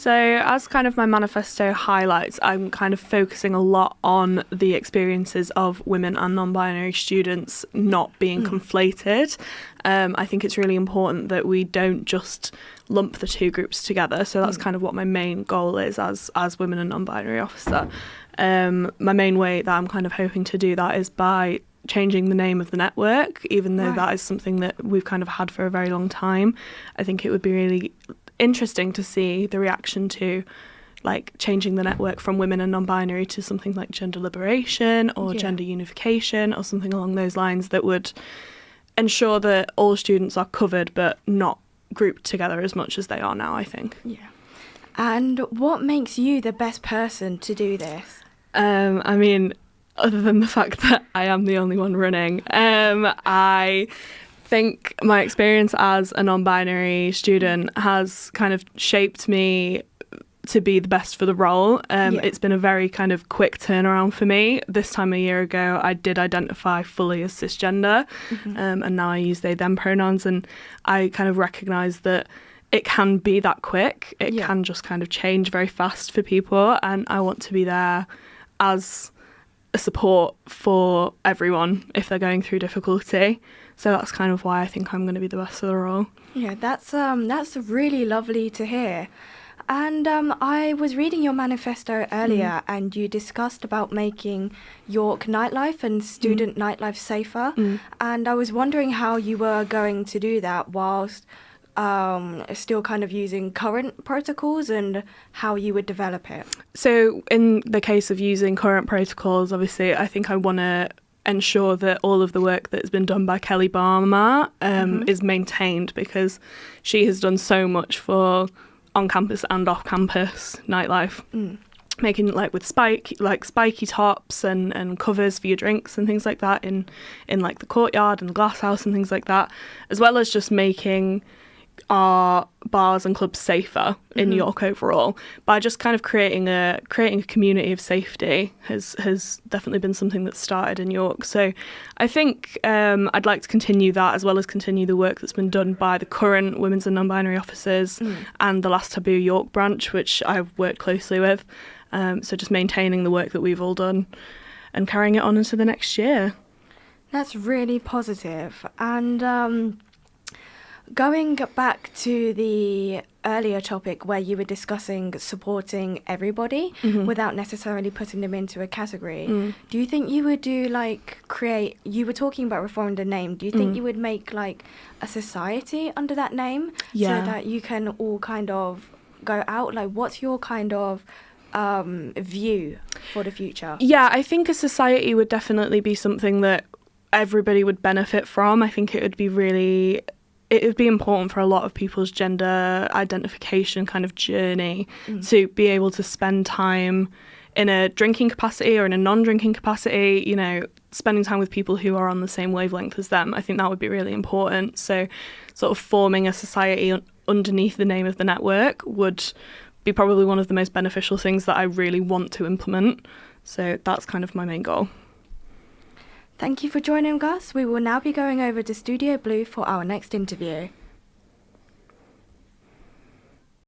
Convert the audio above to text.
So as kind of my manifesto highlights, I'm kind of focusing a lot on the experiences of women and non-binary students not being conflated. I think it's really important that we don't just lump the two groups together. So that's kind of what my main goal is as women and non-binary officer. My main way that I'm kind of hoping to do that is by changing the name of the network, even though that is something that we've kind of had for a very long time. I think it would be really interesting to see the reaction to like changing the network from women and non-binary to something like gender liberation or gender unification or something along those lines that would ensure that all students are covered but not grouped together as much as they are now, I think. Yeah. And what makes you the best person to do this? I mean, other than the fact that I am the only one running, I think my experience as a non-binary student has kind of shaped me to be the best for the role. It's been a very kind of quick turnaround for me. This time a year ago, I did identify fully as cisgender, and now I use they, them pronouns, and I kind of recognise that it can be that quick. It can just kind of change very fast for people, and I want to be there as a support for everyone if they're going through difficulty. So that's kind of why I think I'm going to be the best for the role. Yeah, that's really lovely to hear. And I was reading your manifesto earlier, and you discussed about making York nightlife and student nightlife safer. And I was wondering how you were going to do that whilst still kind of using current protocols and how you would develop it. So in the case of using current protocols, obviously, I think I want to ensure that all of the work that's been done by Kelly Barmer is maintained, because she has done so much for on-campus and off-campus nightlife. Making like with spiky tops and covers for your drinks and things like that in like the courtyard and the glass house and things like that, as well as just making our bars and clubs safer in York overall by just kind of creating a community of safety has definitely been something that's started in York. So I think I'd like to continue that, as well as continue the work that's been done by the current women's and non-binary officers and the Last Taboo York branch, which I've worked closely with. So just maintaining the work that we've all done and carrying it on into the next year. That's really positive. And going back to the earlier topic where you were discussing supporting everybody without necessarily putting them into a category, do you think you would do you were talking about reforming the name, do you think you would make like a society under that name so that you can all kind of go out? Like, what's your kind of view for the future? Yeah, I think a society would definitely be something that everybody would benefit from. I think it would be important for a lot of people's gender identification kind of journey to be able to spend time in a drinking capacity or in a non-drinking capacity, you know, spending time with people who are on the same wavelength as them. I think that would be really important. So sort of forming a society underneath the name of the network would be probably one of the most beneficial things that I really want to implement. So that's kind of my main goal. Thank you for joining us. We will now be going over to Studio Blue for our next interview.